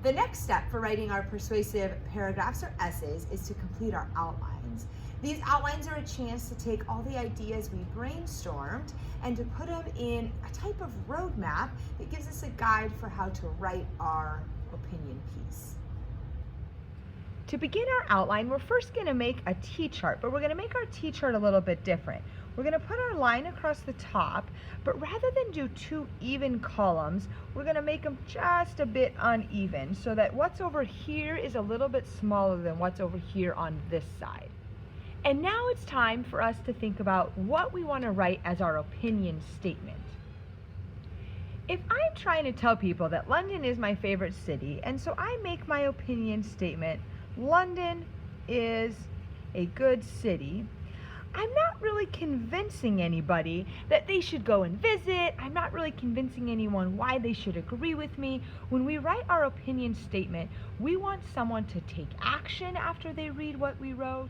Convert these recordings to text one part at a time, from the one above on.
The next step for writing our persuasive paragraphs or essays is to complete our outlines. These outlines are a chance to take all the ideas we brainstormed and to put them in a type of roadmap that gives us a guide for how to write our opinion piece. To begin our outline, we're first going to make a T-chart, but we're going to make our T-chart a little bit different. We're going to put our line across the top, but rather than do two even columns, we're going to make them just a bit uneven so that what's over here is a little bit smaller than what's over here on this side. And now it's time for us to think about what we want to write as our opinion statement. If I'm trying to tell people that London is my favorite city, and so I make my opinion statement, London is a good city, I'm not really convincing anybody that they should go and visit. I'm not really convincing anyone why they should agree with me. When we write our opinion statement, we want someone to take action after they read what we wrote.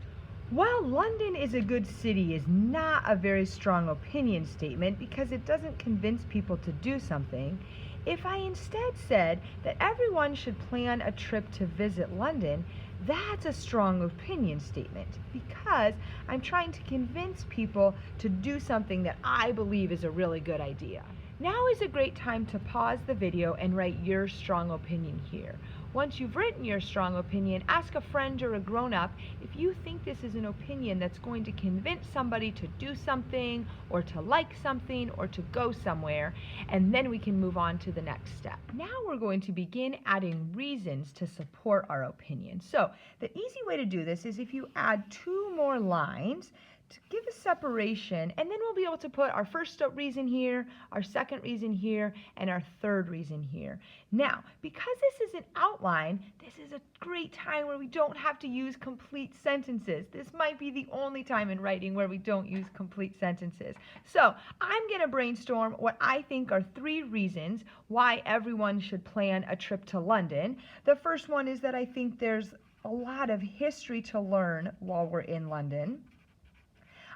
While London is a good city is not a very strong opinion statement because it doesn't convince people to do something, if I instead said that everyone should plan a trip to visit London, that's a strong opinion statement because I'm trying to convince people to do something that I believe is a really good idea. Now is a great time to pause the video and write your strong opinion here. Once you've written your strong opinion, ask a friend or a grown-up if you think this is an opinion that's going to convince somebody to do something or to like something or to go somewhere, and then we can move on to the next step. Now we're going to begin adding reasons to support our opinion. So the easy way to do this is if you add two more lines to give a separation, and then we'll be able to put our first reason here, our second reason here, and our third reason here. Now, because this is an outline, this is a great time where we don't have to use complete sentences. This might be the only time in writing where we don't use complete sentences. So I'm going to brainstorm what I think are 3 reasons why everyone should plan a trip to London. The first one is that I think there's a lot of history to learn while we're in London.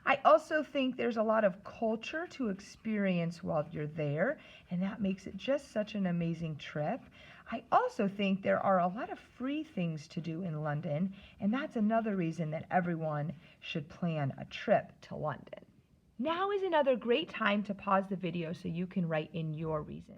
I also think there's a lot of culture to experience while you're there, and that makes it just such an amazing trip. I also think there are a lot of free things to do in London, and that's another reason that everyone should plan a trip to London. Now is another great time to pause the video so you can write in your reason.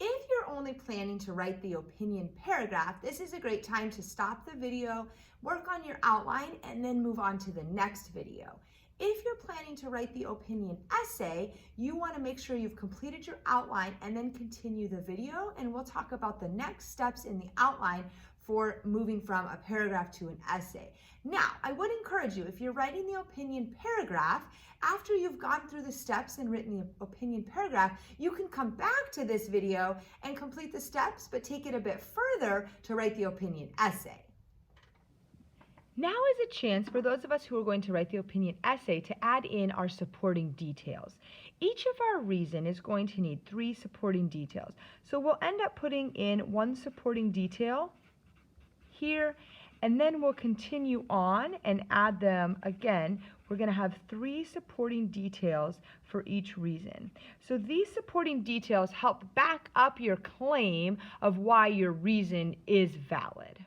If you're only planning to write the opinion paragraph, this is a great time to stop the video, work on your outline, and then move on to the next video. If you're planning to write the opinion essay, you want to make sure you've completed your outline and then continue the video, and we'll talk about the next steps in the outline for moving from a paragraph to an essay. Now, I would encourage you, if you're writing the opinion paragraph, after you've gone through the steps and written the opinion paragraph, you can come back to this video and complete the steps, but take it a bit further to write the opinion essay. Now is a chance for those of us who are going to write the opinion essay to add in our supporting details. Each of our reason is going to need 3 supporting details. So we'll end up putting in 1 supporting detail here, and then we'll continue on and add them again. We're going to have 3 supporting details for each reason. So these supporting details help back up your claim of why your reason is valid.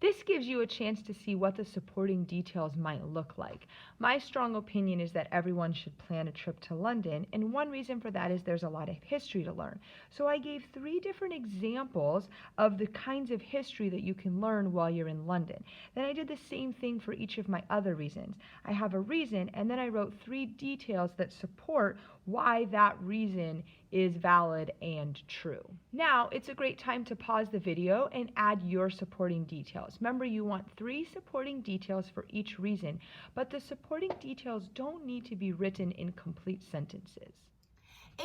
This gives you a chance to see what the supporting details might look like. My strong opinion is that everyone should plan a trip to London, and one reason for that is there's a lot of history to learn. So I gave 3 different examples of the kinds of history that you can learn while you're in London. Then I did the same thing for each of my other reasons. I have a reason, and then I wrote 3 details that support why that reason is valid and true. Now, it's a great time to pause the video and add your supporting details. Remember, you want 3 supporting details for each reason, but the supporting details don't need to be written in complete sentences.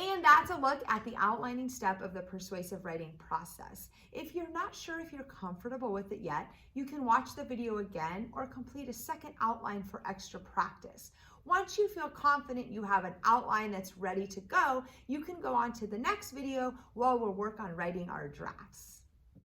And that's a look at the outlining step of the persuasive writing process. If you're not sure if you're comfortable with it yet, you can watch the video again or complete a second outline for extra practice. Once you feel confident you have an outline that's ready to go, you can go on to the next video while we'll work on writing our drafts.